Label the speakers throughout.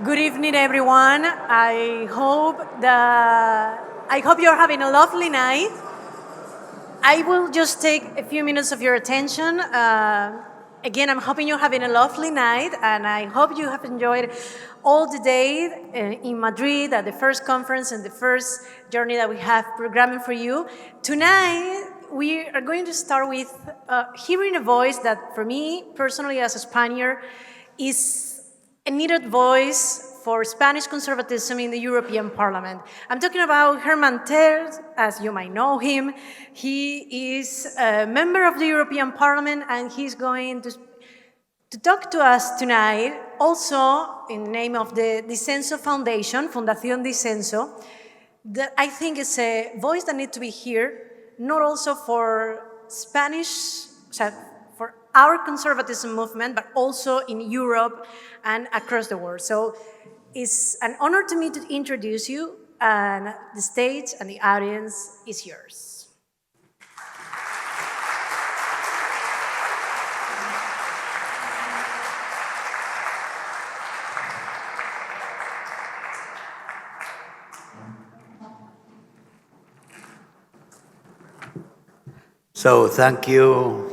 Speaker 1: Good evening, everyone. I hope you're having a lovely night. I will just take a few minutes of your attention. Again, I'm hoping you're having a lovely night, and I hope you have enjoyed all the day in Madrid at the first conference and the first journey that we have programming for you. Tonight, we are going to start with hearing a voice that, for me personally, as a Spaniard, is a needed voice for Spanish conservatism in the European Parliament. I'm talking about Herman Terz, as you might know him. He is a member of the European Parliament, and he's going to talk to us tonight, also in the name of the Disenso Foundation, Fundación Disenso, that I think is a voice that needs to be heard, not also for Spanish, for our conservatism movement, but also in Europe and across the world. So it's an honor to me to introduce you, and the stage and the audience is yours.
Speaker 2: So thank you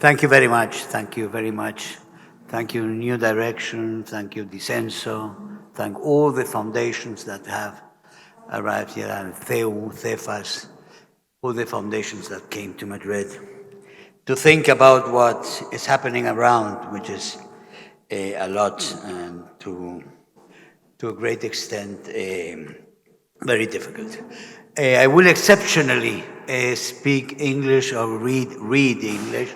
Speaker 2: very much, thank you very much. Thank you, New Direction, thank you, Disenso, thank all the foundations that have arrived here, and CEU, CEFAS, all the foundations that came to Madrid, to think about what is happening around, which is a lot, and to a great extent, very difficult. I will exceptionally speak English or read English,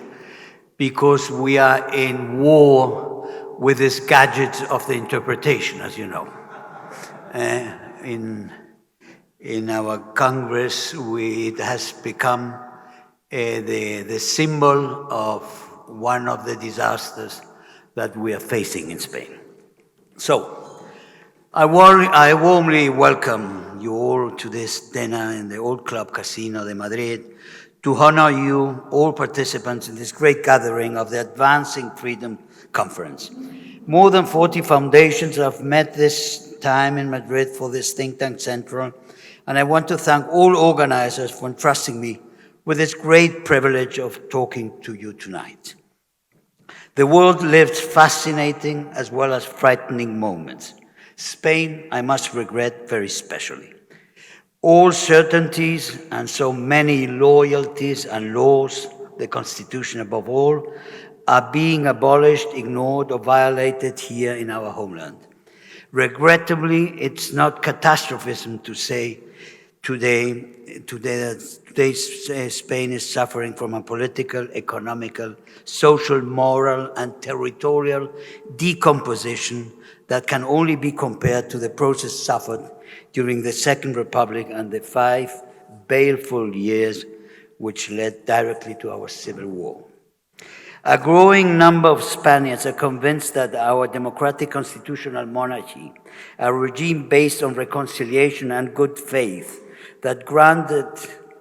Speaker 2: because we are in war with these gadgets of the interpretation, as you know. In our Congress, it has become the symbol of one of the disasters that we are facing in Spain. So, I warmly welcome you all to this dinner in the Old Club Casino de Madrid, to honor you, all participants in this great gathering of the Advancing Freedom Conference. More than 40 foundations have met this time in Madrid for this think tank central, and I want to thank all organizers for entrusting me with this great privilege of talking to you tonight. The world lives fascinating as well as frightening moments. Spain, I must regret very specially. All certainties and so many loyalties and laws, the Constitution above all, are being abolished, ignored, or violated here in our homeland. Regrettably, it's not catastrophism to say today Spain is suffering from a political, economical, social, moral, and territorial decomposition that can only be compared to the process suffered during the Second Republic and the 5 baleful years which led directly to our civil war. A growing number of Spaniards are convinced that our democratic constitutional monarchy, a regime based on reconciliation and good faith that granted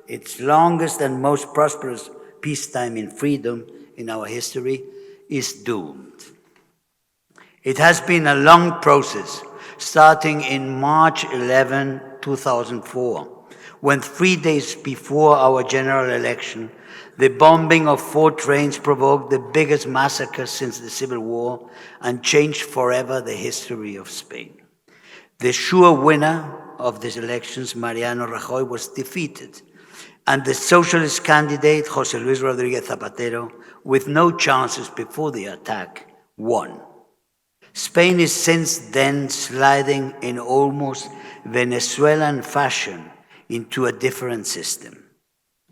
Speaker 2: its longest and most prosperous peacetime in freedom in our history, is doomed. It has been a long process, starting in March 11, 2004, when 3 days before our general election, the bombing of 4 trains provoked the biggest massacre since the Civil War and changed forever the history of Spain. The sure winner of these elections, Mariano Rajoy, was defeated, and the socialist candidate, José Luis Rodríguez Zapatero, with no chances before the attack, won. Spain is since then sliding in almost Venezuelan fashion into a different system.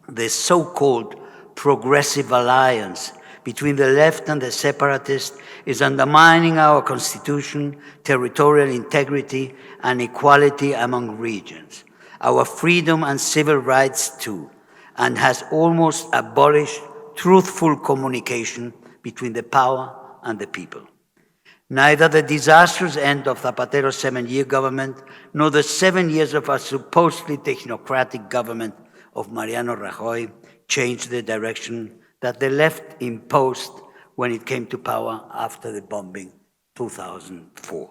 Speaker 2: The so-called progressive alliance between the left and the separatists is undermining our constitution, territorial integrity, and equality among regions, our freedom and civil rights too, and has almost abolished truthful communication between the power and the people. Neither the disastrous end of Zapatero's 7-year government, nor the 7 years of a supposedly technocratic government of Mariano Rajoy changed the direction that the left imposed when it came to power after the bombing 2004.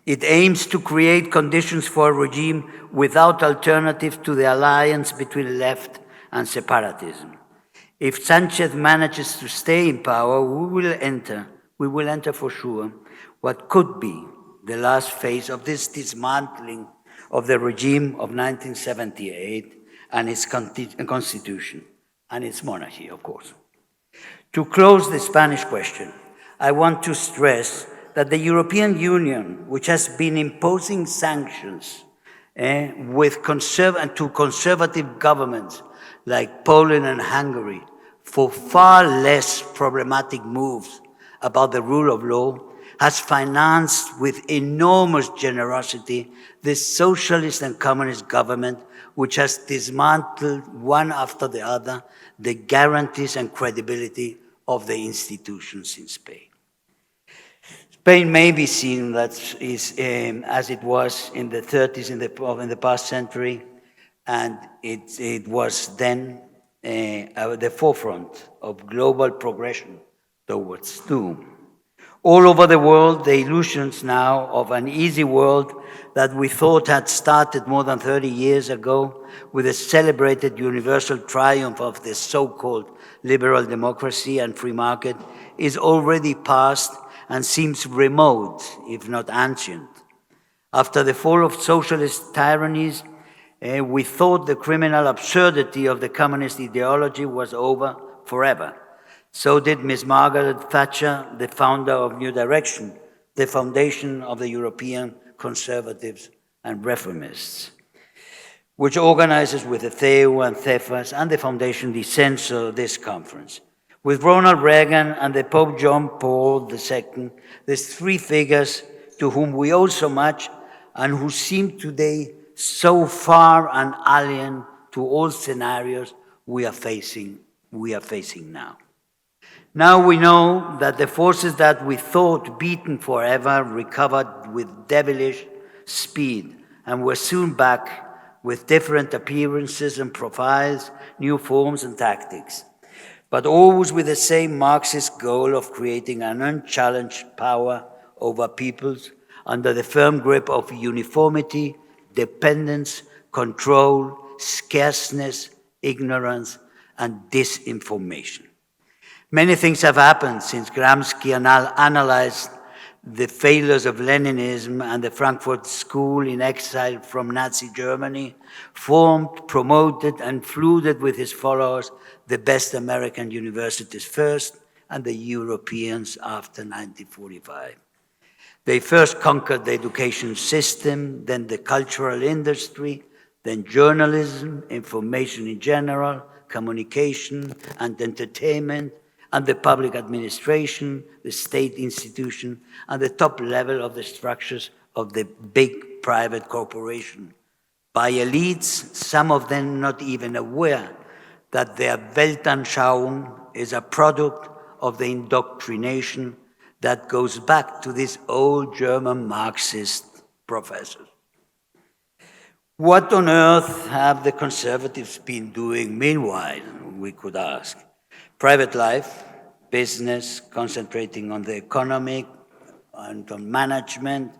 Speaker 2: It aims to create conditions for a regime without alternative to the alliance between left and separatism. If Sanchez manages to stay in power, we will enter for sure what could be the last phase of this dismantling of the regime of 1978 and its constitution and its monarchy, of course. To close the Spanish question, I want to stress that the European Union, which has been imposing sanctions to conservative governments like Poland and Hungary for far less problematic moves about the rule of law, has financed with enormous generosity this socialist and communist government, which has dismantled one after the other the guarantees and credibility of the institutions in Spain. Spain may be seen as it was in the 30s in the past century, and it was then at the forefront of global progression towards doom. All over the world, the illusions now of an easy world that we thought had started more than 30 years ago with the celebrated universal triumph of the so-called liberal democracy and free market is already past and seems remote, if not ancient. After the fall of socialist tyrannies, we thought the criminal absurdity of the communist ideology was over forever. So did Miss Margaret Thatcher, the founder of New Direction, the foundation of the European Conservatives and Reformists, which organizes with the CEU and CEFAS and the foundation the censor of this conference. With Ronald Reagan and the Pope John Paul II, there's three figures to whom we owe so much and who seem today so far and alien to all scenarios we are facing now. Now we know that the forces that we thought beaten forever recovered with devilish speed and were soon back with different appearances and profiles, new forms and tactics, but always with the same Marxist goal of creating an unchallenged power over peoples under the firm grip of uniformity, dependence, control, scarceness, ignorance, and disinformation. Many things have happened since Gramsci analyzed the failures of Leninism and the Frankfurt School in exile from Nazi Germany, formed, promoted, and flooded with his followers the best American universities first and the Europeans after 1945. They first conquered the education system, then the cultural industry, then journalism, information in general, communication and entertainment, and the public administration, the state institution, and the top level of the structures of the big private corporation, by elites, some of them not even aware that their Weltanschauung is a product of the indoctrination that goes back to these old German Marxist professors. What on earth have the conservatives been doing meanwhile, we could ask? Private life, business, concentrating on the economic and on management,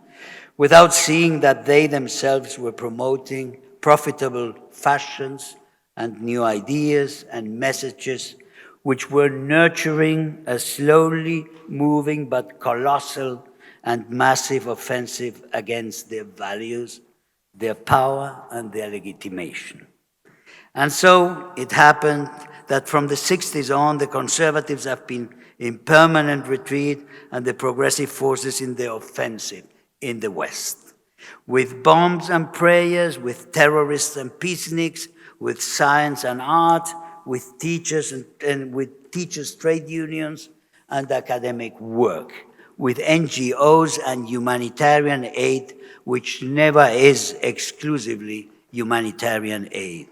Speaker 2: without seeing that they themselves were promoting profitable fashions and new ideas and messages which were nurturing a slowly moving but colossal and massive offensive against their values, their power, and their legitimation. And so it happened that from the 60s on, the conservatives have been in permanent retreat and the progressive forces in the offensive in the West. With bombs and prayers, with terrorists and peaceniks, with science and art, with teachers and with teachers' trade unions and academic work, with NGOs and humanitarian aid, which never is exclusively humanitarian aid.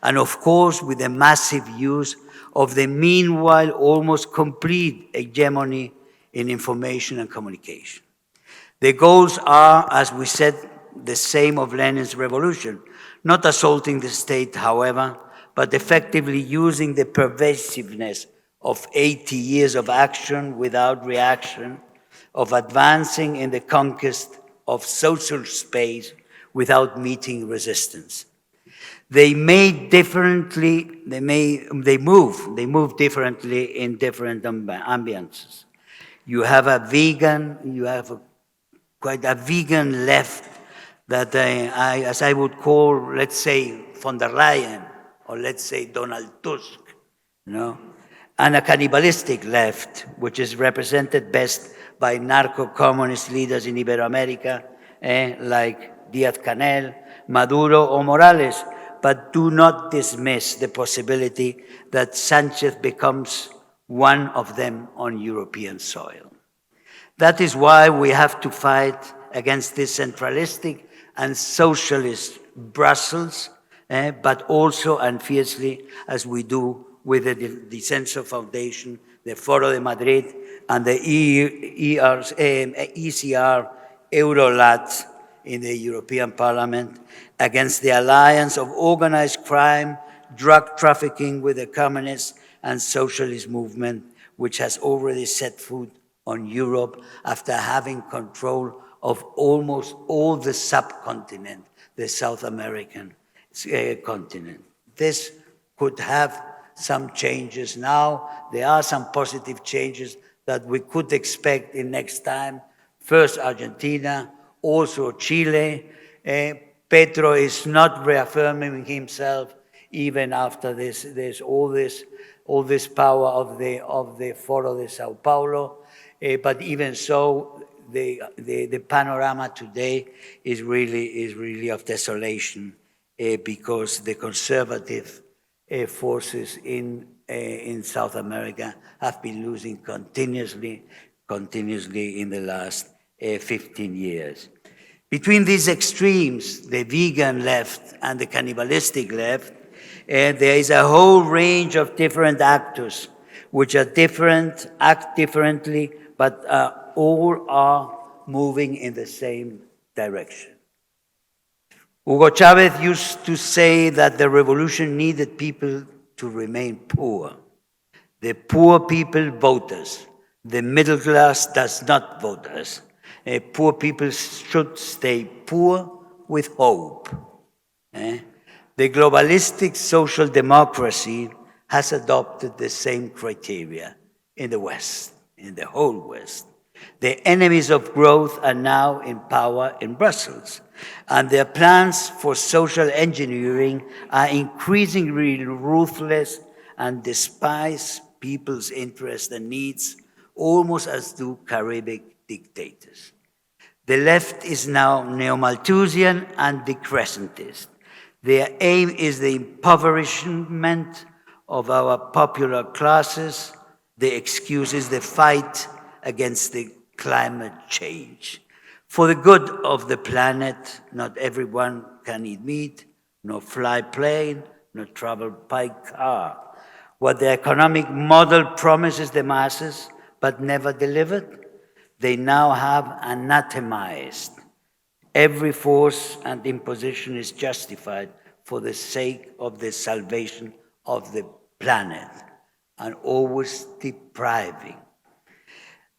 Speaker 2: And of course, with the massive use of the meanwhile almost complete hegemony in information and communication. The goals are, as we said, the same of Lenin's revolution, not assaulting the state, however, but effectively using the pervasiveness of 80 years of action without reaction, of advancing in the conquest of social space without meeting resistance. They move differently in different ambiances. You have quite a vegan left that as I would call, let's say, von der Leyen, or let's say Donald Tusk, you know, and a cannibalistic left, which is represented best by narco-communist leaders in Iberoamerica, like Díaz-Canel, Maduro, or Morales, but do not dismiss the possibility that Sanchez becomes one of them on European soil. That is why we have to fight against this centralistic and socialist Brussels, but also and fiercely as we do with the Disenso Foundation, the Foro de Madrid, and the ECR Eurolat in the European Parliament, against the alliance of organized crime, drug trafficking with the communist and socialist movement, which has already set foot on Europe after having control of almost all the subcontinent, the South American continent. This could have some changes now. There are some positive changes that we could expect in next time. First, Argentina, also Chile. Petro is not reaffirming himself even after all this power of the Foro de Sao Paulo. But even so, the panorama today is really of desolation because the conservative forces in South America have been losing continuously in the last 15 years. Between these extremes, the vegan left and the cannibalistic left, there is a whole range of different actors which are different, act differently, but all are moving in the same direction. Hugo Chavez used to say that the revolution needed people to remain poor. The poor people vote us. The middle class does not vote us. Poor people should stay poor with hope. The globalistic social democracy has adopted the same criteria in the West, in the whole West. The enemies of growth are now in power in Brussels, and their plans for social engineering are increasingly ruthless and despise people's interests and needs, almost as do Caribbean dictators. The left is now neo-Malthusian and decrescentist. Their aim is the impoverishment of our popular classes. The excuse is the fight against the climate change. For the good of the planet, not everyone can eat meat, nor fly plane, nor travel by car. What the economic model promises the masses, but never delivered, they now have anathemized. Every force and imposition is justified for the sake of the salvation of the planet, and always depriving.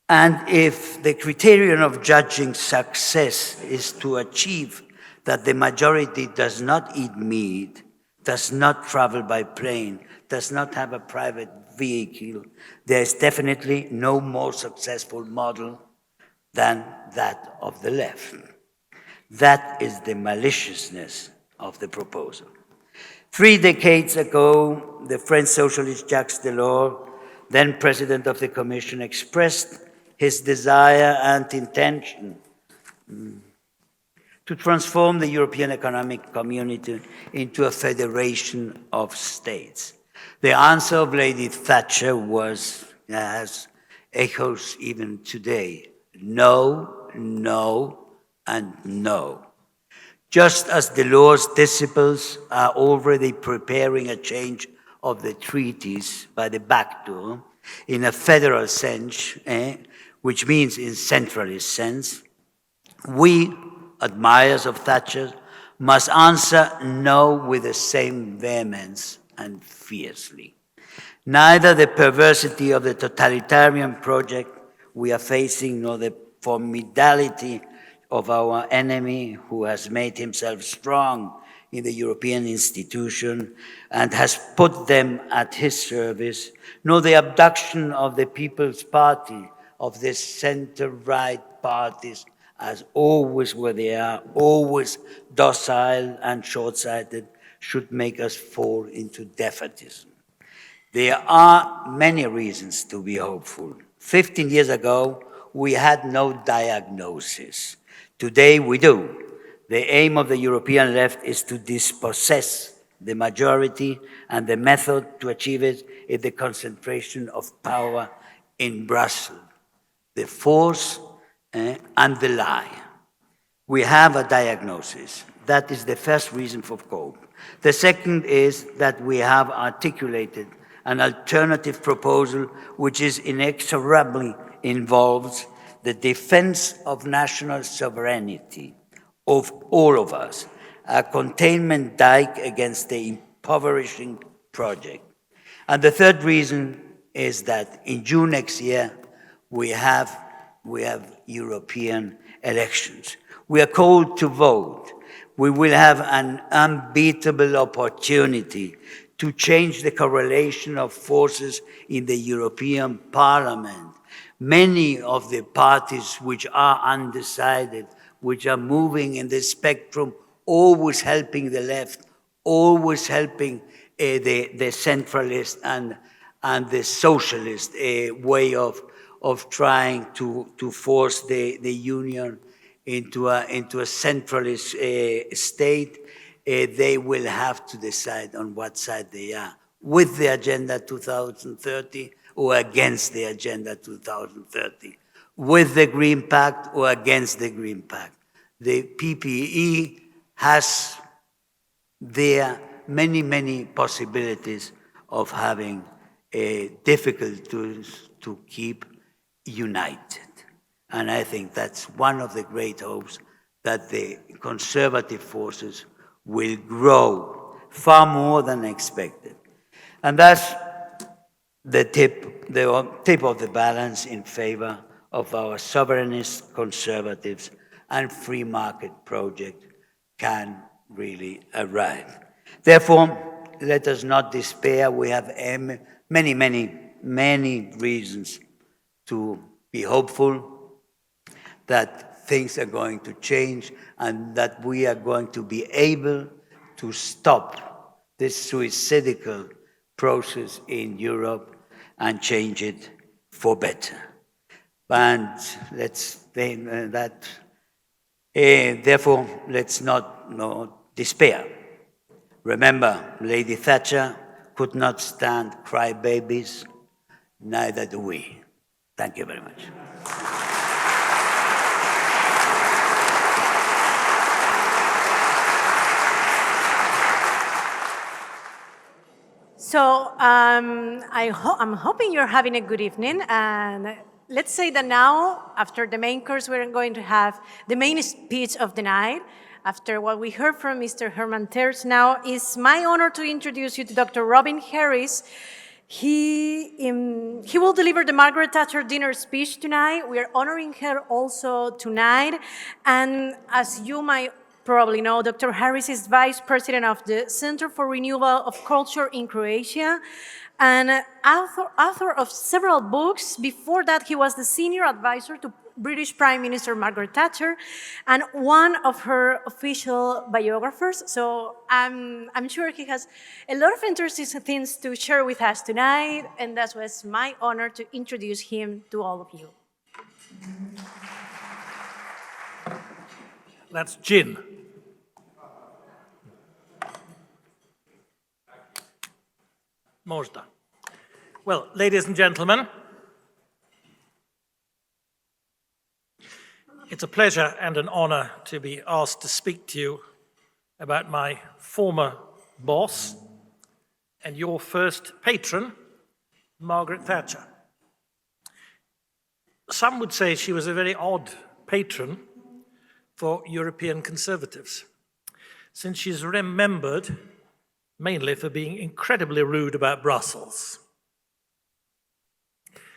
Speaker 2: And if the criterion of judging success is to achieve that the majority does not eat meat, does not travel by plane, does not have a private vehicle, there is definitely no more successful model than that of the left. That is the maliciousness of the proposal. 3 decades ago, the French socialist Jacques Delors, then president of the Commission, expressed his desire and intention to transform the European Economic Community into a federation of states. The answer of Lady Thatcher has echoes even today. No, no, and no. Just as Delors' disciples are already preparing a change of the treaties by the back door in a federal sense, which means in centralist sense, we, admirers of Thatcher, must answer no with the same vehemence and fiercely. Neither the perversity of the totalitarian project we are facing, nor the formidability of our enemy who has made himself strong in the European institution and has put them at his service, nor the abduction of the People's Party, of the center-right parties, as always where they are, always docile and short-sighted, should make us fall into defeatism. There are many reasons to be hopeful. 15 years ago, we had no diagnosis. Today, we do. The aim of the European left is to dispossess the majority, and the method to achieve it is the concentration of power in Brussels, the force and the lie. We have a diagnosis. That is the first reason for hope. The second is that we have articulated an alternative proposal which is inexorably involves the defense of national sovereignty of all of us, a containment dike against the impoverishing project. And the third reason is that in June next year, we have European elections. We are called to vote. We will have an unbeatable opportunity to change the correlation of forces in the European Parliament. Many of the parties which are undecided, which are moving in the spectrum, always helping the left, always helping the centralist and the socialist way of trying to force the union into a centralist state. They will have to decide on what side they are, with the Agenda 2030 or against the Agenda 2030, with the Green Pact or against the Green Pact. The PPE has there many possibilities of having difficulties to keep united. And I think that's one of the great hopes, that the conservative forces will grow far more than expected. And that's the tip of the balance in favor of our sovereignist conservatives and free market project can really arrive. Therefore, let us not despair. We have many reasons to be hopeful that things are going to change and that we are going to be able to stop this suicidal process in Europe and change it for better. And therefore, let's not despair. Remember, Lady Thatcher could not stand crybabies, neither do we. Thank you very much.
Speaker 1: So I'm hoping you're having a good evening, and let's say that now, after the main course, we're going to have the main speech of the night. After what we heard from Mr. Herman Terz, now it's my honor to introduce you to Dr. Robin Harris. He will deliver the Margaret Thatcher dinner speech tonight. We are honoring her also tonight, and as you might probably know, Dr. Harris is Vice President of the Center for Renewal of Culture in Croatia and author of several books. Before that, he was the Senior Advisor to British Prime Minister Margaret Thatcher and one of her official biographers. So I'm sure he has a lot of interesting things to share with us tonight, and that was my honor to introduce him to all of you.
Speaker 3: That's gin. Možda. Well, ladies and gentlemen, it's a pleasure and an honor to be asked to speak to you about my former boss and your first patron, Margaret Thatcher. Some would say she was a very odd patron for European conservatives, since she's remembered mainly for being incredibly rude about Brussels.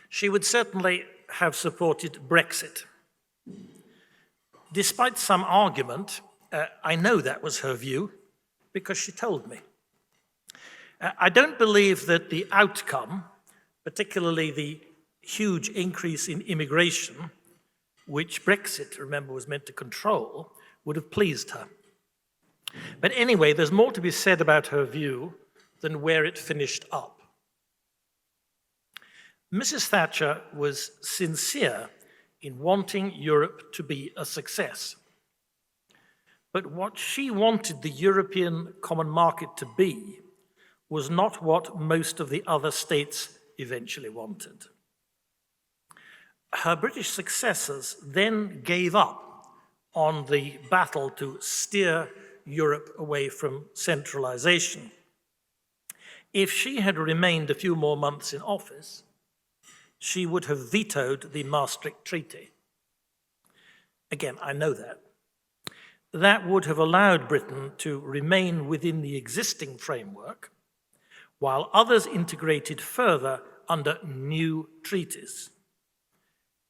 Speaker 3: She would certainly have supported Brexit, despite some argument, I know that was her view because she told me. I don't believe that the outcome, particularly the huge increase in immigration, which Brexit, remember, was meant to control, would have pleased her. But anyway, there's more to be said about her view than where it finished up. Mrs. Thatcher was sincere in wanting Europe to be a success. But what she wanted the European common market to be was not what most of the other states eventually wanted. Her British successors then gave up on the battle to steer Europe away from centralization. If she had remained a few more months in office, she would have vetoed the Maastricht Treaty. Again, I know that. That would have allowed Britain to remain within the existing framework, while others integrated further under new treaties.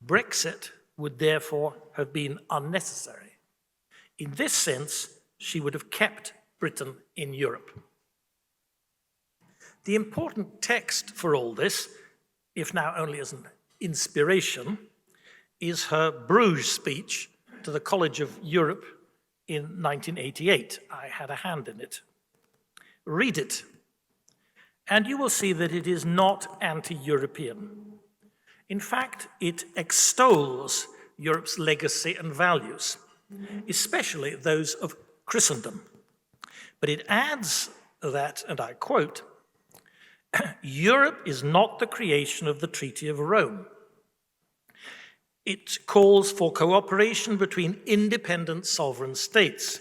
Speaker 3: Brexit would therefore have been unnecessary. In this sense, she would have kept Britain in Europe. The important text for all this, if now only as an inspiration, is her Bruges speech to the College of Europe in 1988. I had a hand in it. Read it, and you will see that it is not anti-European. In fact, it extols Europe's legacy and values, especially those of Christendom. But it adds that, and I quote, "Europe is not the creation of the Treaty of Rome. It calls for cooperation between independent sovereign states.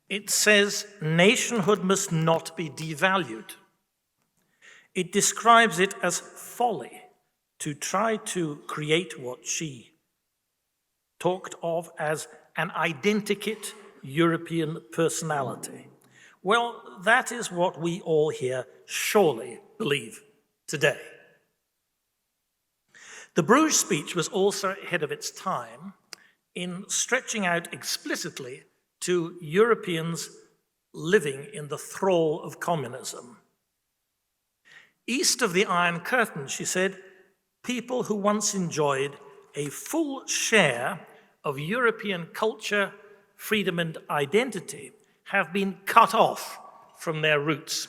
Speaker 3: It says nationhood must not be devalued. It describes it as folly to try to create what she talked of as an identikit European personality." Well, that is what we all here surely believe today. The Bruges speech was also ahead of its time in stretching out explicitly to Europeans living in the thrall of communism. East of the Iron Curtain, she said, people who once enjoyed a full share of European culture, freedom, and identity have been cut off from their roots.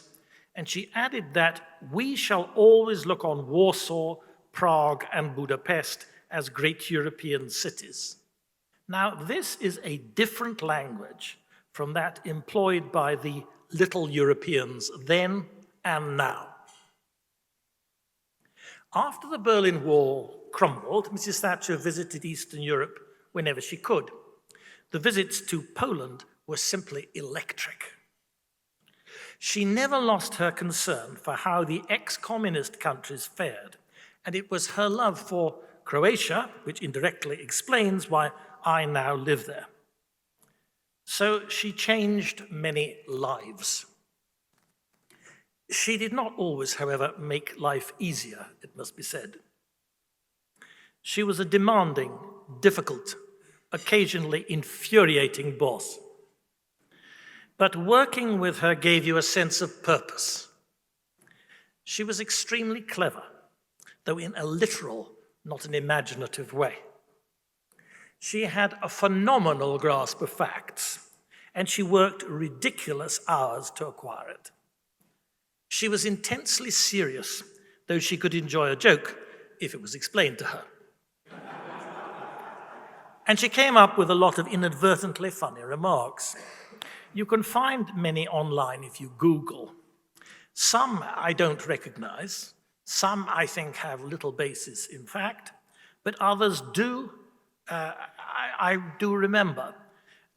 Speaker 3: And she added that we shall always look on Warsaw, Prague, and Budapest as great European cities. Now, this is a different language from that employed by the little Europeans then and now. After the Berlin Wall crumbled, Mrs. Thatcher visited Eastern Europe whenever she could. The visits to Poland were simply electric. She never lost her concern for how the ex-communist countries fared, and it was her love for Croatia, which indirectly explains why I now live there. So she changed many lives. She did not always, however, make life easier, it must be said. She was a demanding, difficult, occasionally infuriating boss. But working with her gave you a sense of purpose. She was extremely clever, though in a literal, not an imaginative way. She had a phenomenal grasp of facts, and she worked ridiculous hours to acquire it. She was intensely serious, though she could enjoy a joke if it was explained to her. And she came up with a lot of inadvertently funny remarks. You can find many online if you Google. Some I don't recognize, some I think have little basis in fact, but others do, I do remember.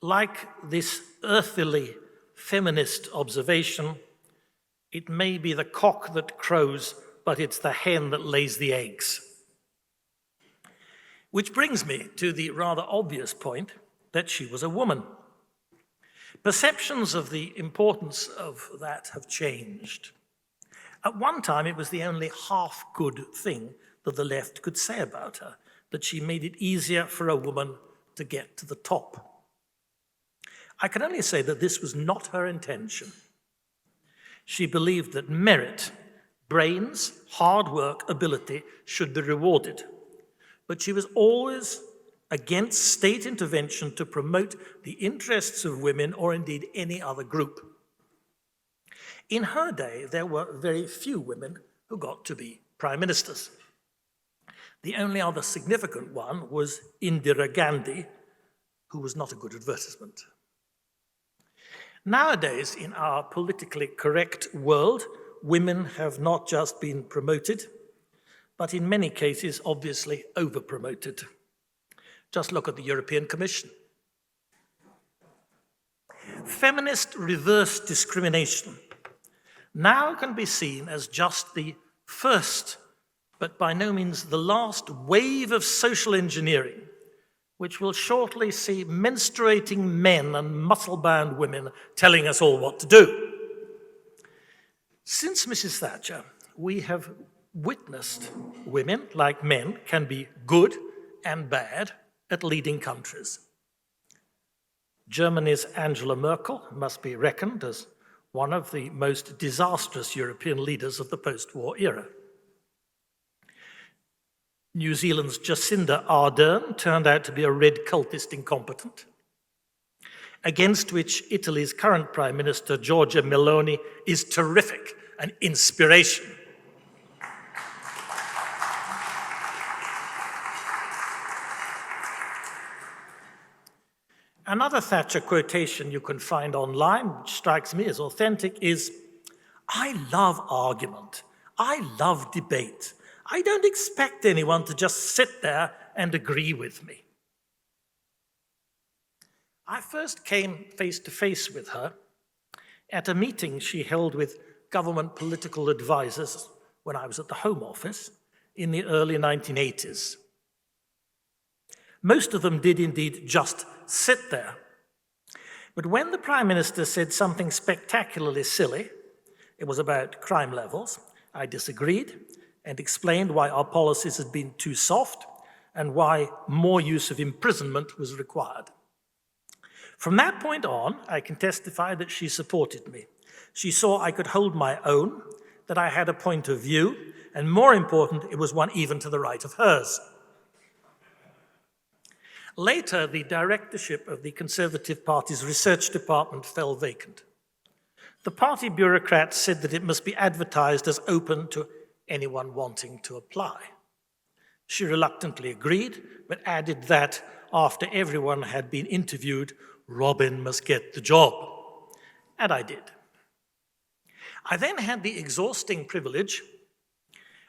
Speaker 3: Like this earthily feminist observation, it may be the cock that crows, but it's the hen that lays the eggs. Which brings me to the rather obvious point that she was a woman. Perceptions of the importance of that have changed. At one time, it was the only half-good thing that the left could say about her, that she made it easier for a woman to get to the top. I can only say that this was not her intention. She believed that merit, brains, hard work, ability should be rewarded. But she was always against state intervention to promote the interests of women or indeed any other group. In her day, there were very few women who got to be prime ministers. The only other significant one was Indira Gandhi, who was not a good advertisement. Nowadays, in our politically correct world, women have not just been promoted, but in many cases, obviously, over-promoted. Just look at the European Commission. Feminist reverse discrimination now can be seen as just the first, but by no means the last wave of social engineering, which will shortly see menstruating men and muscle-bound women telling us all what to do. Since Mrs. Thatcher, we have witnessed women, like men, can be good and bad at leading countries. Germany's Angela Merkel must be reckoned as one of the most disastrous European leaders of the post-war era. New Zealand's Jacinda Ardern turned out to be a red cultist incompetent, against which Italy's current Prime Minister, Giorgia Meloni, is terrific, an inspiration. Another Thatcher quotation you can find online, which strikes me as authentic, is, "I love argument. I love debate. I don't expect anyone to just sit there and agree with me." I first came face to face with her at a meeting she held with government political advisors when I was at the Home Office in the early 1980s. Most of them did indeed just sit there. But when the Prime Minister said something spectacularly silly, it was about crime levels, I disagreed and explained why our policies had been too soft and why more use of imprisonment was required. From that point on, I can testify that she supported me. She saw I could hold my own, that I had a point of view, and more important, it was one even to the right of hers. Later, the directorship of the Conservative Party's research department fell vacant. The party bureaucrats said that it must be advertised as open to anyone wanting to apply. She reluctantly agreed, but added that after everyone had been interviewed, Robin must get the job. And I did. I then had the exhausting privilege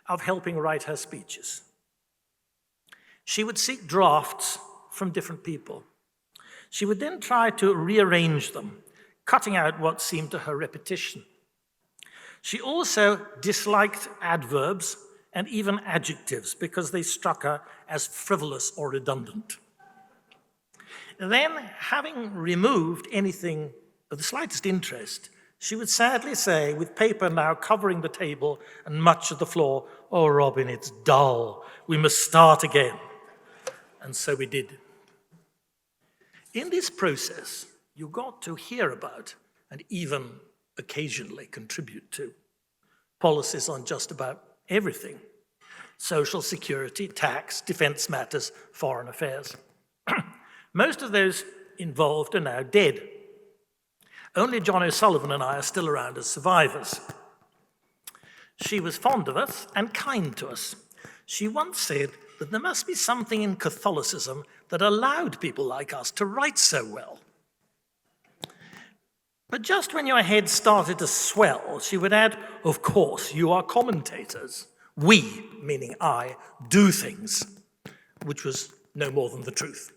Speaker 3: of helping write her speeches. She would seek drafts from different people. She would then try to rearrange them, cutting out what seemed to her repetition. She also disliked adverbs and even adjectives because they struck her as frivolous or redundant. Then, having removed anything of the slightest interest, she would sadly say, with paper now covering the table and much of the floor, "Oh, Robin, it's dull. We must start again." And so we did. In this process, you got to hear about and even occasionally contribute to policies on just about everything: social security, tax, defense matters, foreign affairs. Most of those involved are now dead. Only John O'Sullivan and I are still around as survivors. She was fond of us and kind to us. She once said that there must be something in Catholicism that allowed people like us to write so well. But just when your head started to swell, she would add, "Of course, you are commentators. We," meaning I, "do things," which was no more than the truth.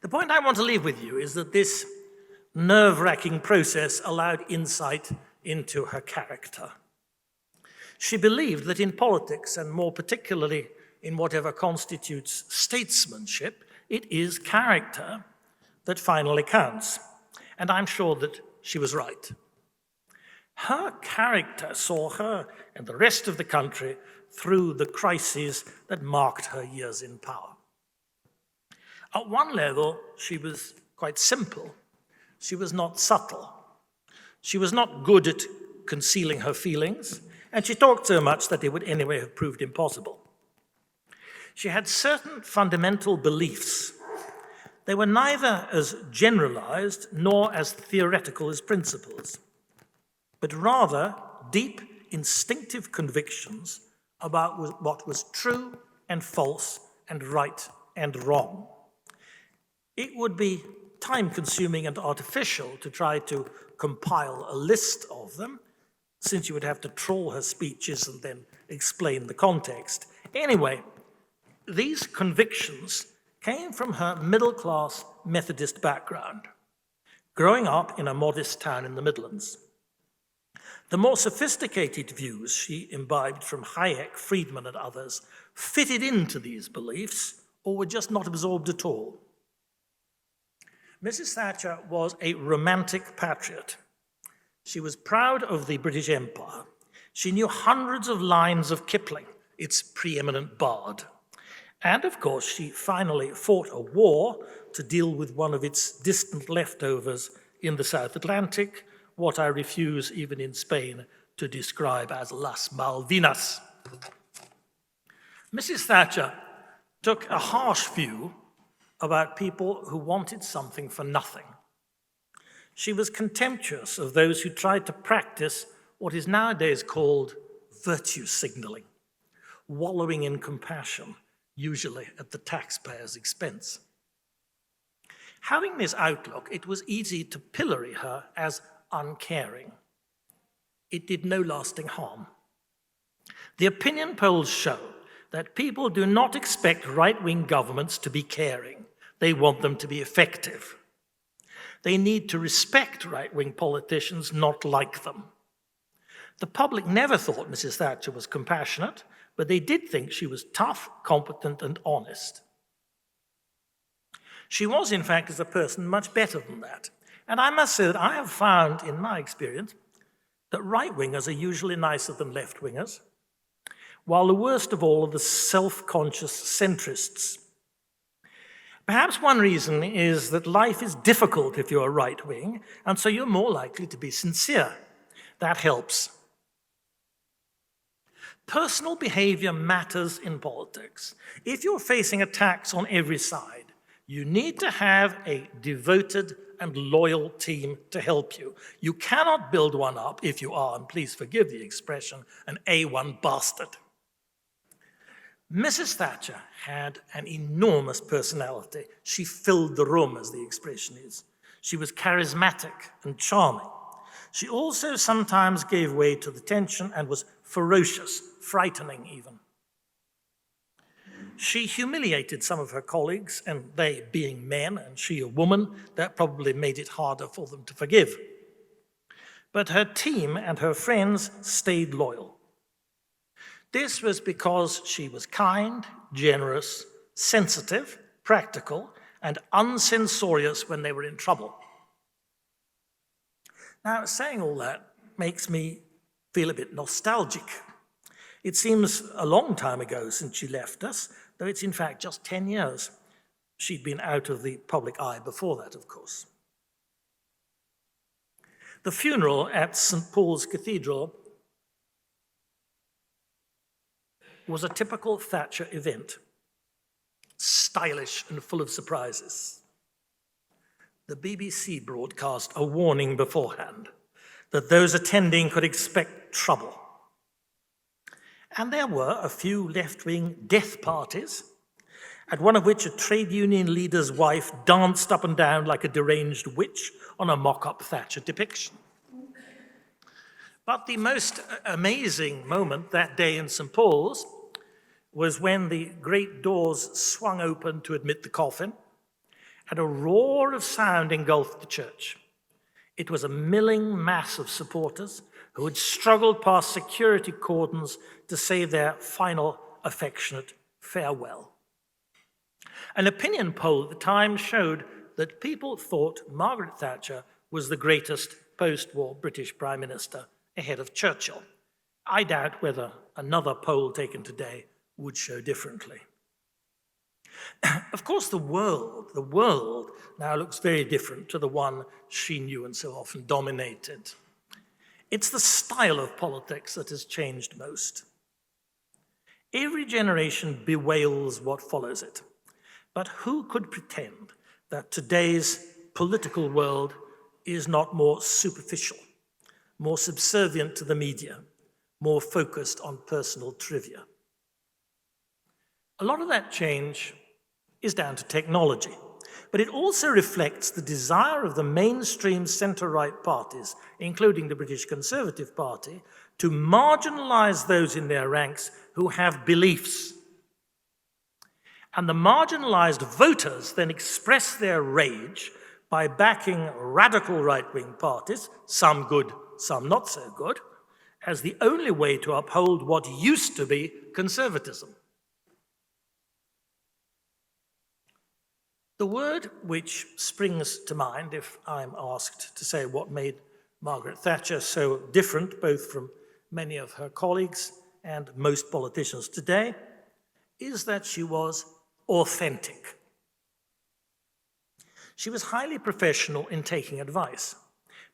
Speaker 3: The point I want to leave with you is that this nerve-wracking process allowed insight into her character. She believed that in politics, and more particularly in whatever constitutes statesmanship, it is character that finally counts. And I'm sure that she was right. Her character saw her and the rest of the country through the crises that marked her years in power. At one level, she was quite simple. She was not subtle. She was not good at concealing her feelings, and she talked so much that it would anyway have proved impossible. She had certain fundamental beliefs. They were neither as generalized nor as theoretical as principles, but rather deep, instinctive convictions about what was true and false and right and wrong. It would be time-consuming and artificial to try to compile a list of them, since you would have to trawl her speeches and then explain the context. Anyway, these convictions came from her middle-class Methodist background, growing up in a modest town in the Midlands. The more sophisticated views she imbibed from Hayek, Friedman, and others fitted into these beliefs or were just not absorbed at all. Mrs. Thatcher was a romantic patriot. She was proud of the British Empire. She knew hundreds of lines of Kipling, its preeminent bard. And of course, she finally fought a war to deal with one of its distant leftovers in the South Atlantic, what I refuse even in Spain to describe as Las Malvinas. Mrs. Thatcher took a harsh view about people who wanted something for nothing. She was contemptuous of those who tried to practice what is nowadays called virtue signaling, wallowing in compassion, usually at the taxpayer's expense. Having this outlook, it was easy to pillory her as uncaring. It did no lasting harm. The opinion polls show that people do not expect right-wing governments to be caring. They want them to be effective. They need to respect right-wing politicians, not like them. The public never thought Mrs. Thatcher was compassionate, but they did think she was tough, competent, and honest. She was, in fact, as a person, much better than that. And I must say that I have found, in my experience, that right-wingers are usually nicer than left-wingers, while the worst of all are the self-conscious centrists. Perhaps one reason is that life is difficult if you're right-wing, and so you're more likely to be sincere. That helps. Personal behavior matters in politics. If you're facing attacks on every side, you need to have a devoted and loyal team to help you. You cannot build one up if you are, and please forgive the expression, an A1 bastard. Mrs. Thatcher had an enormous personality. She filled the room, as the expression is. She was charismatic and charming. She also sometimes gave way to the tension and was ferocious, frightening even. She humiliated some of her colleagues, and they being men and she a woman, that probably made it harder for them to forgive. But her team and her friends stayed loyal. This was because she was kind, generous, sensitive, practical, and uncensorious when they were in trouble. Now, saying all that makes me feel a bit nostalgic. It seems a long time ago since she left us, though it's in fact just 10 years. She'd been out of the public eye before that, of course. The funeral at St. Paul's Cathedral was a typical Thatcher event, stylish and full of surprises. The BBC broadcast a warning beforehand that those attending could expect trouble. And there were a few left-wing death parties, at one of which a trade union leader's wife danced up and down like a deranged witch on a mock-up Thatcher depiction. But the most amazing moment that day in St. Paul's was when the great doors swung open to admit the coffin, and a roar of sound engulfed the church. It was a milling mass of supporters who had struggled past security cordons to say their final affectionate farewell. An opinion poll at the time showed that people thought Margaret Thatcher was the greatest post-war British Prime Minister ahead of Churchill. I doubt whether another poll taken today would show differently. Of course, the world now looks very different to the one she knew and so often dominated. It's the style of politics that has changed most. Every generation bewails what follows it. But who could pretend that today's political world is not more superficial, more subservient to the media, more focused on personal trivia? A lot of that change is down to technology, but it also reflects the desire of the mainstream centre-right parties, including the British Conservative Party, to marginalise those in their ranks who have beliefs. And the marginalised voters then express their rage by backing radical right-wing parties, some good, some not so good, as the only way to uphold what used to be conservatism. The word which springs to mind if I'm asked to say what made Margaret Thatcher so different, both from many of her colleagues and most politicians today, is that she was authentic. She was highly professional in taking advice,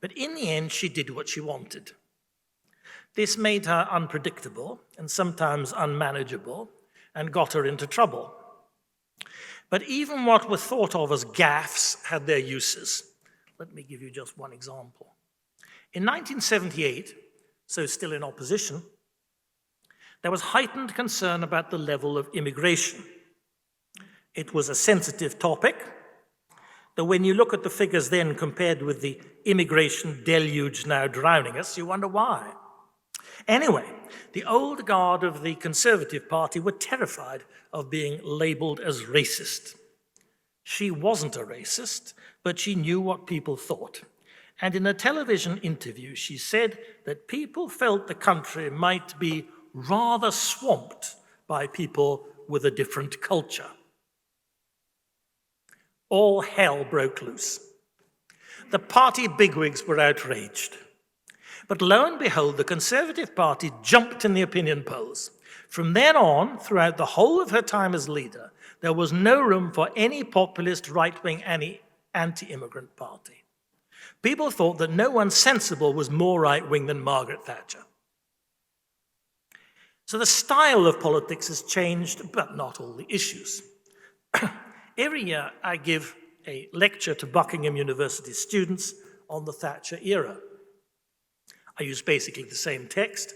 Speaker 3: but in the end she did what she wanted. This made her unpredictable and sometimes unmanageable and got her into trouble. But even what were thought of as gaffes had their uses. Let me give you just one example. In 1978, so still in opposition, there was heightened concern about the level of immigration. It was a sensitive topic, though when you look at the figures then compared with the immigration deluge now drowning us, you wonder why. Anyway, the old guard of the Conservative Party were terrified of being labelled as racist. She wasn't a racist, but she knew what people thought. And in a television interview, she said that people felt the country might be rather swamped by people with a different culture. All hell broke loose. The party bigwigs were outraged. But lo and behold, the Conservative Party jumped in the opinion polls. From then on, throughout the whole of her time as leader, there was no room for any populist right-wing anti-immigrant party. People thought that no one sensible was more right-wing than Margaret Thatcher. So the style of politics has changed, but not all the issues. Every year I give a lecture to Buckingham University students on the Thatcher era. I use basically the same text,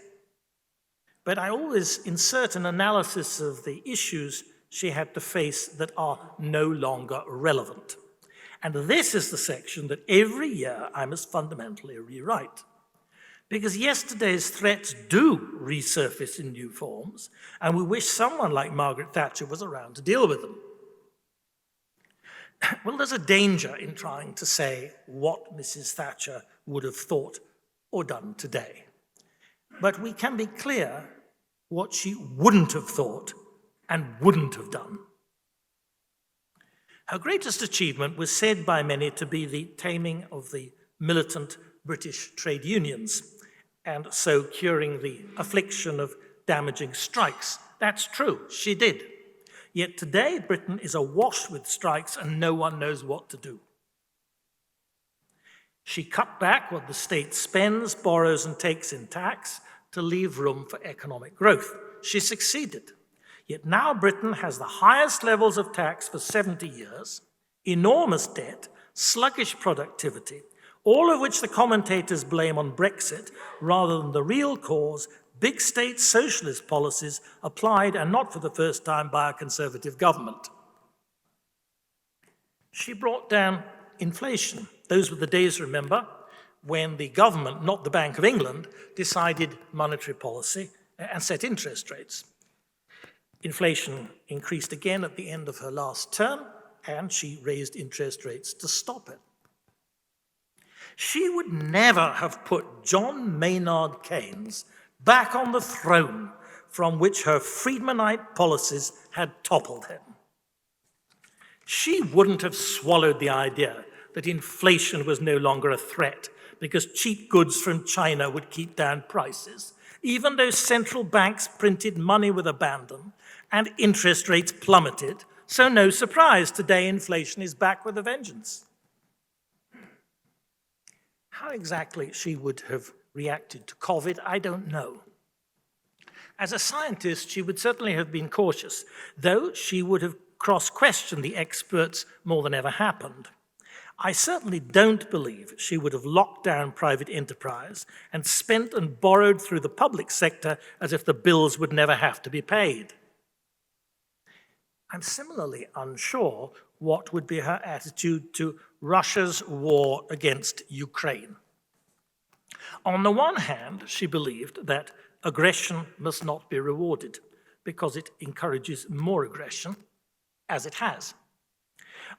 Speaker 3: but I always insert an analysis of the issues she had to face that are no longer relevant. And this is the section that every year I must fundamentally rewrite. Because yesterday's threats do resurface in new forms, and we wish someone like Margaret Thatcher was around to deal with them. Well, there's a danger in trying to say what Mrs. Thatcher would have thought or done today. But we can be clear what she wouldn't have thought and wouldn't have done. Her greatest achievement was said by many to be the taming of the militant British trade unions, and so curing the affliction of damaging strikes. That's true, she did. Yet today, Britain is awash with strikes and no one knows what to do. She cut back what the state spends, borrows, and takes in tax to leave room for economic growth. She succeeded. Yet now Britain has the highest levels of tax for 70 years, enormous debt, sluggish productivity, all of which the commentators blame on Brexit rather than the real cause, big state socialist policies applied, and not for the first time, by a Conservative government. She brought down inflation. Those were the days, remember, when the government, not the Bank of England, decided monetary policy and set interest rates. Inflation increased again at the end of her last term, and she raised interest rates to stop it. She would never have put John Maynard Keynes back on the throne from which her Friedmanite policies had toppled him. She wouldn't have swallowed the idea that inflation was no longer a threat because cheap goods from China would keep down prices, even though central banks printed money with abandon and interest rates plummeted So no surprise, today inflation is back with a vengeance. How exactly she would have reacted to COVID, I don't know. As a scientist, she would certainly have been cautious, though she would have cross-questioned the experts more than ever happened. I certainly don't believe she would have locked down private enterprise and spent and borrowed through the public sector as if the bills would never have to be paid. I'm similarly unsure what would be her attitude to Russia's war against Ukraine. On the one hand, she believed that aggression must not be rewarded because it encourages more aggression, as it has.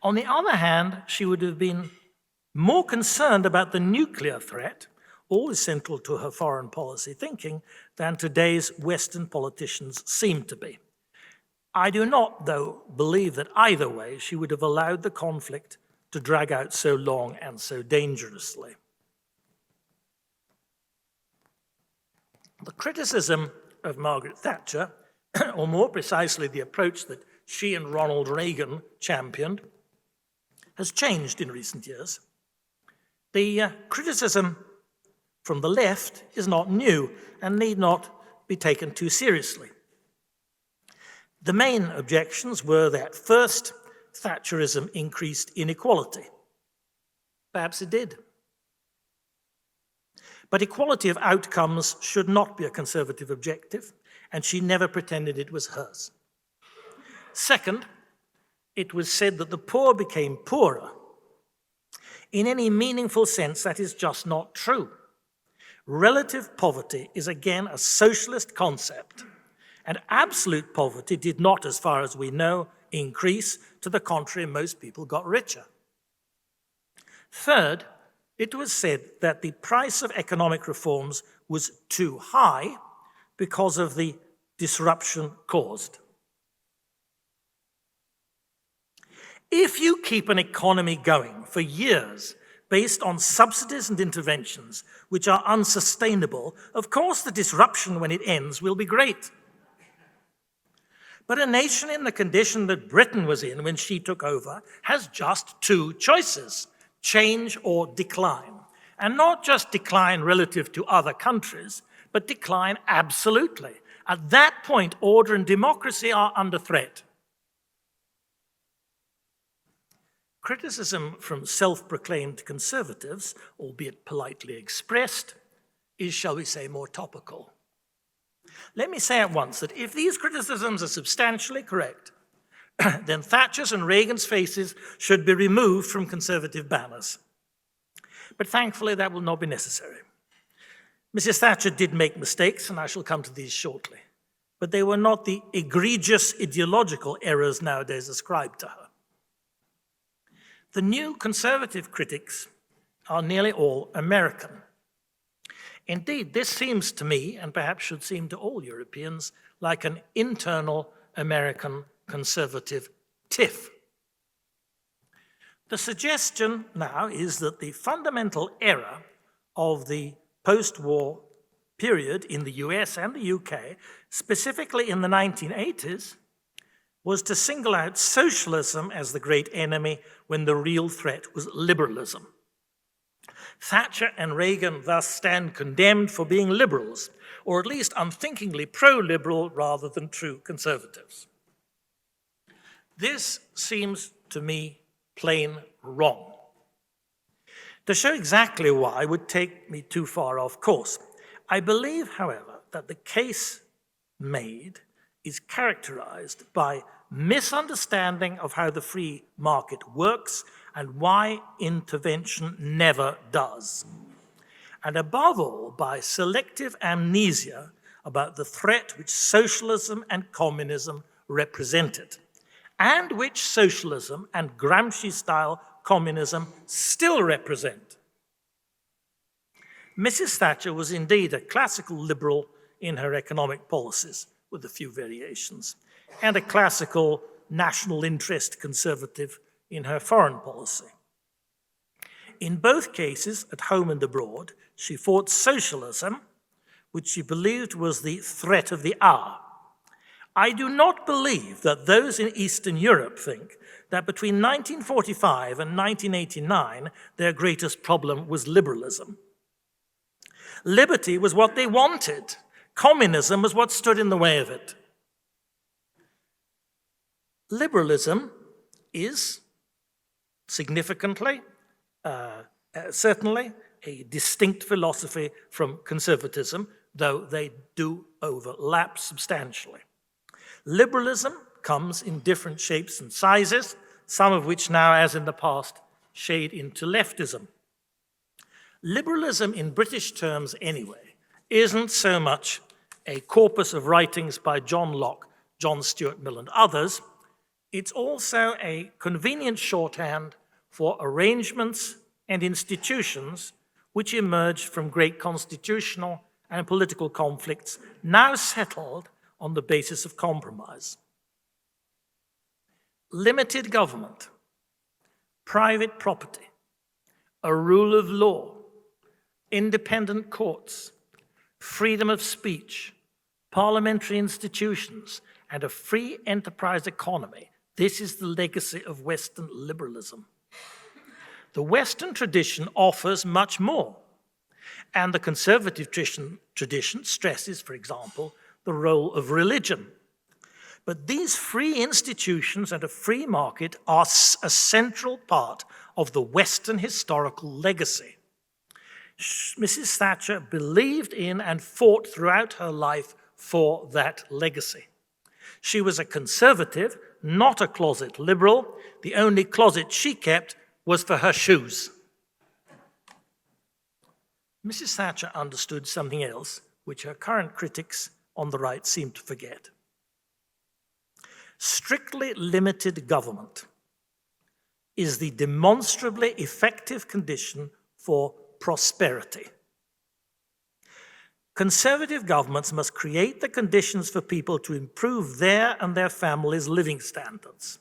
Speaker 3: On the other hand, she would have been more concerned about the nuclear threat, always central to her foreign policy thinking, than today's Western politicians seem to be. I do not, though, believe that either way she would have allowed the conflict to drag out so long and so dangerously. The criticism of Margaret Thatcher, or more precisely the approach that she and Ronald Reagan championed, has changed in recent years. The criticism from the left is not new and need not be taken too seriously. The main objections were that, first, Thatcherism increased inequality. Perhaps it did. But equality of outcomes should not be a conservative objective, and she never pretended it was hers. Second, it was said that the poor became poorer. In any meaningful sense, that is just not true. Relative poverty is again a socialist concept, and absolute poverty did not, as far as we know, increase. To the contrary, most people got richer. Third, it was said that the price of economic reforms was too high because of the disruption caused. If you keep an economy going for years based on subsidies and interventions which are unsustainable, of course the disruption when it ends will be great. But a nation in the condition that Britain was in when she took over has just two choices: change or decline. And not just decline relative to other countries, but decline absolutely. At that point, order and democracy are under threat. Criticism from self-proclaimed conservatives, albeit politely expressed, is, shall we say, more topical. Let me say at once that if these criticisms are substantially correct, then Thatcher's and Reagan's faces should be removed from conservative banners. But thankfully, that will not be necessary. Mrs. Thatcher did make mistakes, and I shall come to these shortly. But they were not the egregious ideological errors nowadays ascribed to her. The new conservative critics are nearly all American. Indeed, this seems to me, and perhaps should seem to all Europeans, like an internal American conservative tiff. The suggestion now is that the fundamental error of the post-war period in the US and the UK, specifically in the 1980s, was to single out socialism as the great enemy when the real threat was liberalism. Thatcher and Reagan thus stand condemned for being liberals, or at least unthinkingly pro-liberal rather than true conservatives. This seems to me plain wrong. To show exactly why would take me too far off course. I believe, however, that the case made is characterized by misunderstanding of how the free market works and why intervention never does. And above all, by selective amnesia about the threat which socialism and communism represented, and which socialism and Gramsci-style communism still represent. Mrs. Thatcher was indeed a classical liberal in her economic policies, with a few variations, and a classical national interest conservative in her foreign policy. In both cases, at home and abroad, she fought socialism, which she believed was the threat of the hour. I do not believe that those in Eastern Europe think that between 1945 and 1989, their greatest problem was liberalism. Liberty was what they wanted. Communism was what stood in the way of it. Liberalism is significantly, certainly, a distinct philosophy from conservatism, though they do overlap substantially. Liberalism comes in different shapes and sizes, some of which now, as in the past, shade into leftism. Liberalism, in British terms anyway, isn't so much a corpus of writings by John Locke, John Stuart Mill, and others. It's also a convenient shorthand for arrangements and institutions which emerged from great constitutional and political conflicts, now settled on the basis of compromise. Limited government, private property, a rule of law, independent courts, freedom of speech, parliamentary institutions, and a free enterprise economy. This is the legacy of Western liberalism. The Western tradition offers much more, and the conservative tradition stresses, for example, the role of religion. But these free institutions and a free market are a central part of the Western historical legacy. Mrs. Thatcher believed in and fought throughout her life for that legacy. She was a conservative, not a closet liberal. The only closet she kept was for her shoes. Mrs. Thatcher understood something else, which her current critics on the right seem to forget. Strictly limited government is the demonstrably effective condition for prosperity. Conservative governments must create the conditions for people to improve their and their families' living standards.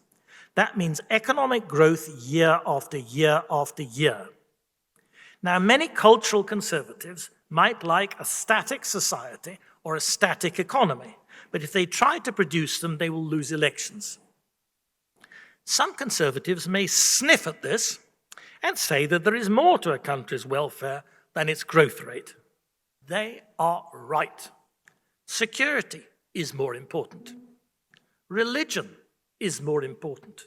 Speaker 3: That means economic growth year after year after year. Now, many cultural conservatives might like a static society or a static economy, but if they try to produce them, they will lose elections. Some conservatives may sniff at this and say that there is more to a country's welfare than its growth rate. They are right. Security is more important. Religion is more important.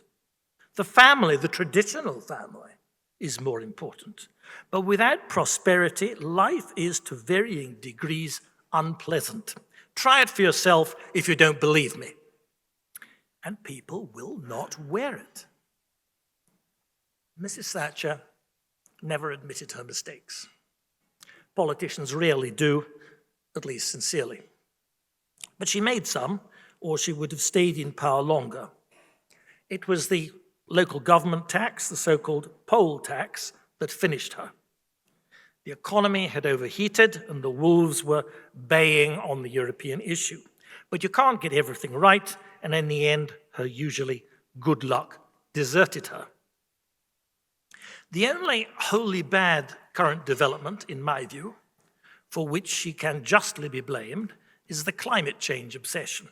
Speaker 3: The family, the traditional family, is more important. But without prosperity, life is to varying degrees unpleasant. Try it for yourself if you don't believe me. And people will not wear it. Mrs. Thatcher never admitted her mistakes. Politicians rarely do, at least sincerely. But she made some, or she would have stayed in power longer. It was the local government tax, the so-called poll tax, that finished her. The economy had overheated and the wolves were baying on the European issue. But you can't get everything right, and in the end, her usually good luck deserted her. The only wholly bad current development, in my view, for which she can justly be blamed, is the climate change obsession.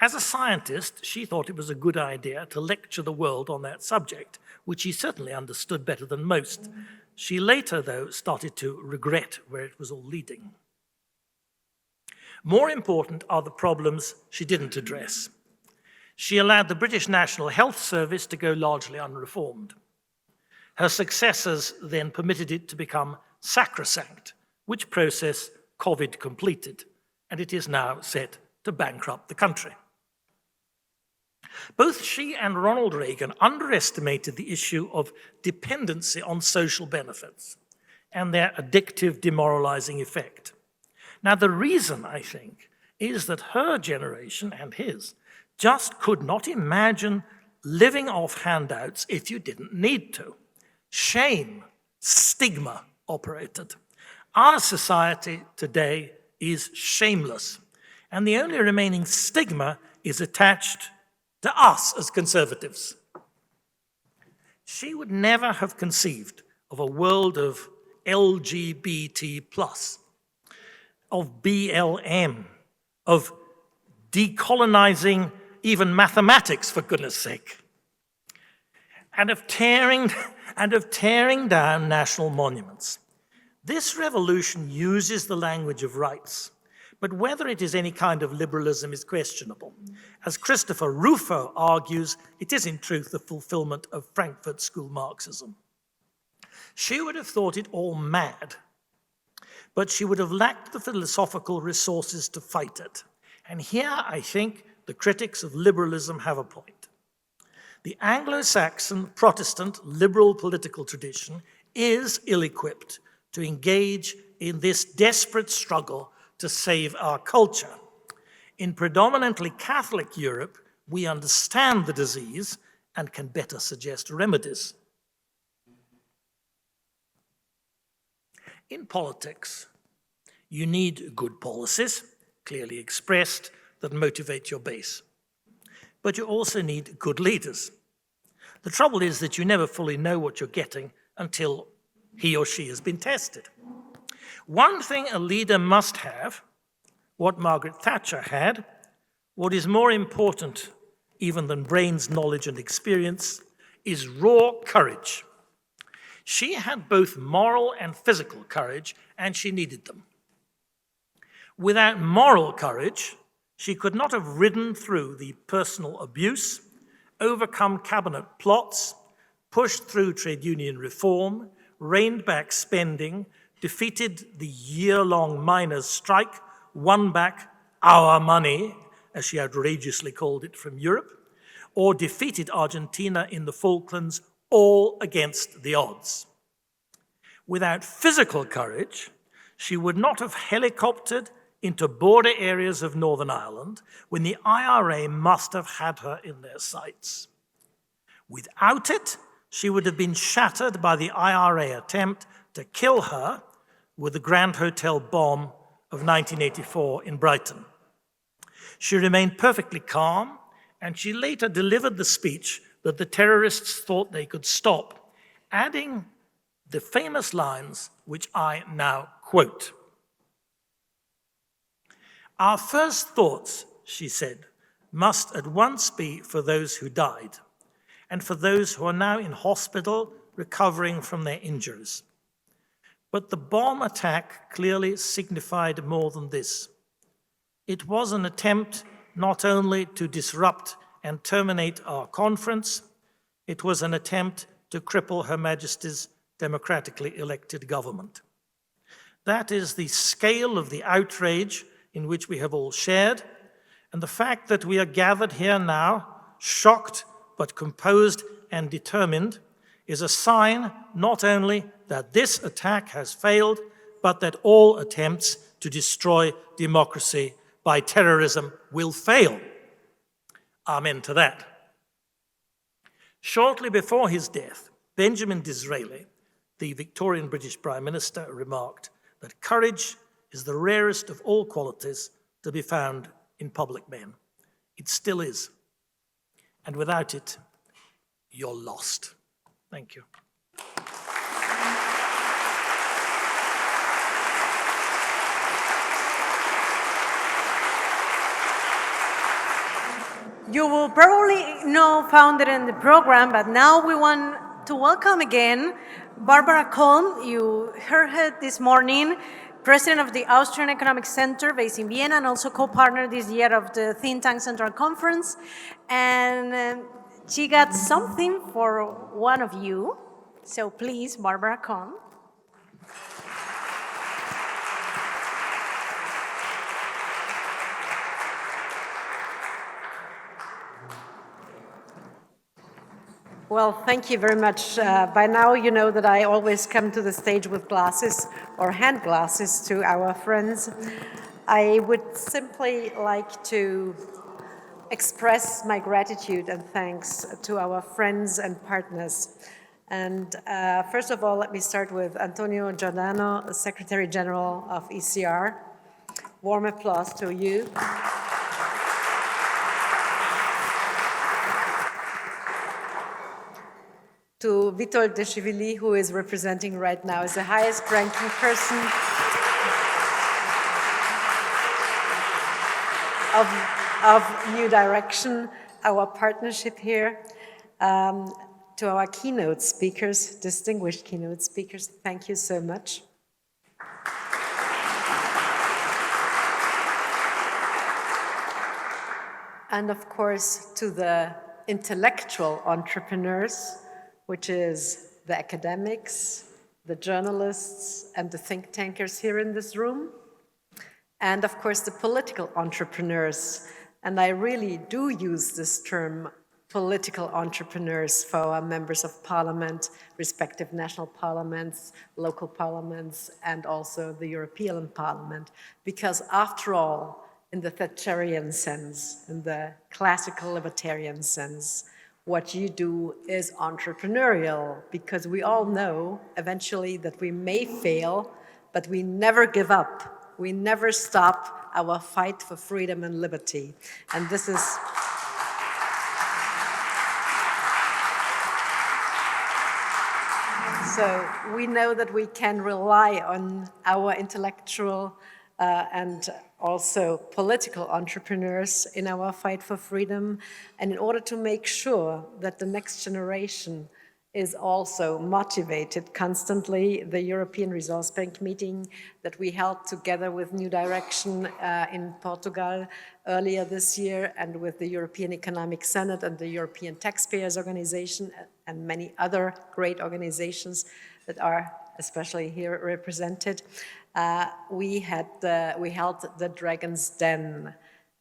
Speaker 3: As a scientist, she thought it was a good idea to lecture the world on that subject, which she certainly understood better than most. She later, though, started to regret where it was all leading. More important are the problems she didn't address. She allowed the British National Health Service to go largely unreformed. Her successors then permitted it to become sacrosanct, which process COVID completed, and it is now set to bankrupt the country. Both she and Ronald Reagan underestimated the issue of dependency on social benefits and their addictive, demoralizing effect. Now, the reason, I think, is that her generation and his just could not imagine living off handouts if you didn't need to. Shame, stigma operated. Our society today is shameless, and the only remaining stigma is attached to us as conservatives. She would never have conceived of a world of LGBT+, of BLM, of decolonizing even mathematics, for goodness sake, and of tearing down national monuments. This revolution uses the language of rights, but whether it is any kind of liberalism is questionable. As Christopher Rufo argues, it is in truth the fulfillment of Frankfurt School Marxism. She would have thought it all mad, but she would have lacked the philosophical resources to fight it. And here, I think, the critics of liberalism have a point. The Anglo-Saxon, Protestant, liberal political tradition is ill-equipped to engage in this desperate struggle to save our culture. In predominantly Catholic Europe, we understand the disease and can better suggest remedies. In politics, you need good policies, clearly expressed, that motivate your base. But you also need good leaders. The trouble is that you never fully know what you're getting until he or she has been tested. One thing a leader must have, what Margaret Thatcher had, what is more important even than brains, knowledge, and experience, is raw courage. She had both moral and physical courage, and she needed them. Without moral courage, she could not have ridden through the personal abuse, overcome cabinet plots, pushed through trade union reform, reined back spending, defeated the year-long miners' strike, won back our money, as she outrageously called it, from Europe, or defeated Argentina in the Falklands, all against the odds. Without physical courage, she would not have helicoptered into border areas of Northern Ireland when the IRA must have had her in their sights. Without it, she would have been shattered by the IRA attempt to kill her with the Grand Hotel bomb of 1984 in Brighton. She remained perfectly calm, and she later delivered the speech that the terrorists thought they could stop, adding the famous lines which I now quote. "Our first thoughts," she said, "must at once be for those who died and for those who are now in hospital recovering from their injuries. But the bomb attack clearly signified more than this. It was an attempt not only to disrupt and terminate our conference, it was an attempt to cripple Her Majesty's democratically elected government. That is the scale of the outrage in which we have all shared, and the fact that we are gathered here now, shocked but composed and determined, is a sign not only that this attack has failed, but that all attempts to destroy democracy by terrorism will fail." Amen to that. Shortly before his death, Benjamin Disraeli, the Victorian British Prime Minister, remarked that courage is the rarest of all qualities to be found in public men. It still is. And without it, you're lost. Thank you.
Speaker 1: You will probably know found it in the program, but now we want to welcome again Barbara Kohn. You heard her this morning, president of the Austrian Economic Center based in Vienna, and also co-partner this year of the Think Tank Central Conference. And she got something for one of you. So please, Barbara Kohn. Well, thank you very much. By now, you know that I always come to the stage with glasses or hand glasses to our friends. I would simply like to express my gratitude and thanks to our friends and partners. And first of all, let me start with Antonio Giordano, Secretary General of ECR. Warm applause to you. To Witold Deshivili, who is representing right now as the highest ranking person of
Speaker 4: of New Direction, our partnership here. To our keynote speakers, distinguished keynote speakers, thank you so much. And of course, to the intellectual entrepreneurs, which is the academics, the journalists, and the think tankers here in this room. And of course, the political entrepreneurs. And I really do use this term, political entrepreneurs, for our members of parliament, respective national parliaments, local parliaments, and also the European Parliament. Because after all, in the Thatcherian sense, in the classical libertarian sense, what you do is entrepreneurial, because we all know eventually that we may fail, but we never give up. We never stop our fight for freedom and liberty. And this is... So we know that we can rely on our intellectual and also political entrepreneurs in our fight for freedom, and in order to make sure that the next generation is also motivated constantly, the European Resource Bank meeting that we held together with New Direction in Portugal earlier this year, and with the European Economic Senate and the European Taxpayers Organization and many other great organizations that are especially here represented, we held the Dragon's Den.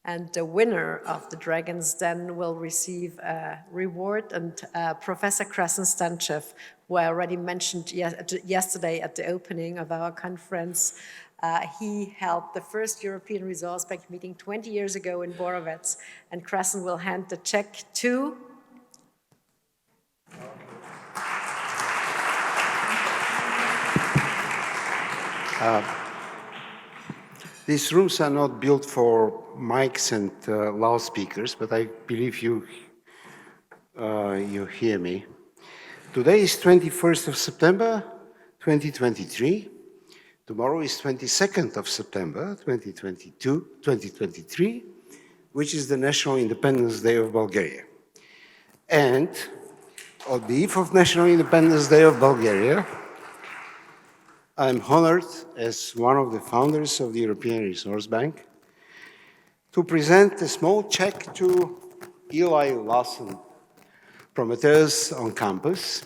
Speaker 4: And the winner of the Dragon's Den will receive a reward. And Professor Krasenstanchev, who I already mentioned yesterday at the opening of our conference, he held the first European Resource Bank meeting 20 years ago in Borovets. And Krasen will hand the check to...
Speaker 5: These rooms are not built for mics and loudspeakers, but I believe you hear me. Today is 21st of September, 2023. Tomorrow is 22nd of September, 2023, which is the National Independence Day of Bulgaria. And on the eve of National Independence Day of Bulgaria, I'm honored, as one of the founders of the European Resource Bank, to present a small check to Eli Lawson, Prometheus on Campus,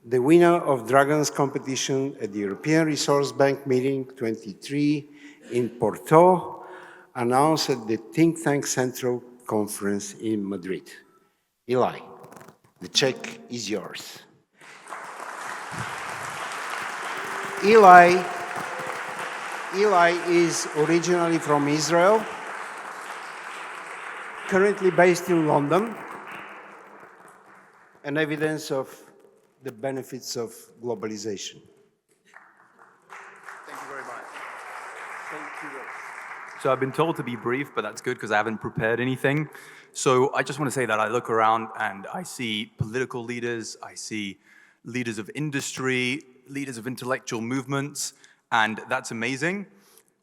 Speaker 5: the winner of Dragons competition at the European Resource Bank meeting 23 in Porto, announced at the Think Tank Central Conference in Madrid. Eli, the check is yours. Eli is originally from Israel, currently based in London, an evidence of the benefits of globalization.
Speaker 6: Thank you very much. Thank you. So I've been told to be brief, but that's good because I haven't prepared anything. So I just want to say that I look around and I see political leaders, I see leaders of industry, leaders of intellectual movements, and that's amazing.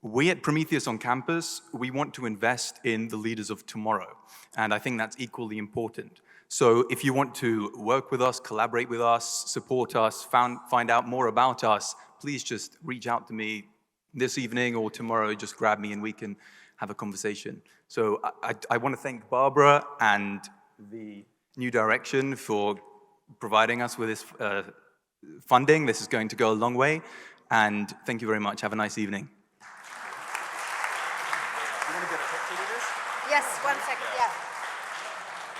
Speaker 6: We at Prometheus on Campus, we want to invest in the leaders of tomorrow, and I think that's equally important. So if you want to work with us, collaborate with us, support us, find out more about us, please just reach out to me this evening or tomorrow, just grab me and we can have a conversation. So I want to thank Barbara and the New Direction for providing us with this funding. This is going to go a long way, and thank you very much. Have a nice evening.
Speaker 4: Yes, 1 second, yeah.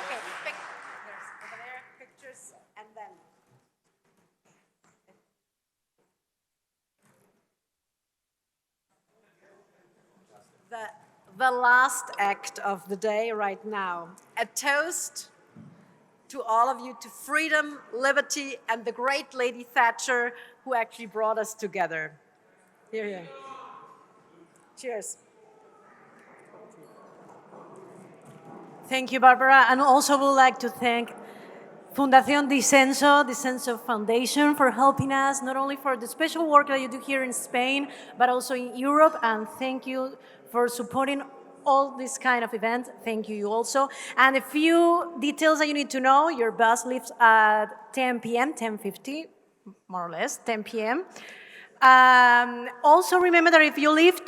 Speaker 4: Okay, there's over there, pictures, and then... The last act of the day right now, a toast to all of you, to freedom, liberty, and the great Lady Thatcher, who actually brought us together. Here, here. Cheers.
Speaker 1: Thank you, Barbara. And also would like to thank Fundación Disenso Foundation for helping us, not only for the special work that you do here in Spain, but also in Europe. And thank you for supporting all this kind of event, thank you also. And a few details that you need to know, your bus leaves at 10 p.m., 10:50, more or less, 10 p.m. Also remember that if you leave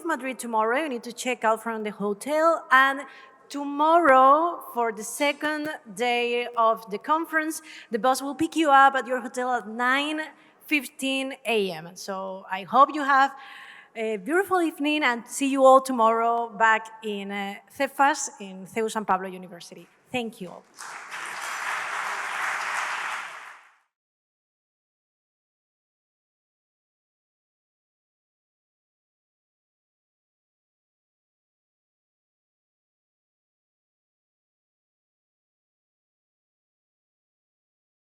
Speaker 1: Madrid tomorrow, you need to check out from the hotel, and tomorrow, for the second day of the conference, the bus will pick you up at your hotel at 9:15 a.m. So I hope you have a beautiful evening and see you all tomorrow back in CEFAS in CEU San Pablo University. Thank you all.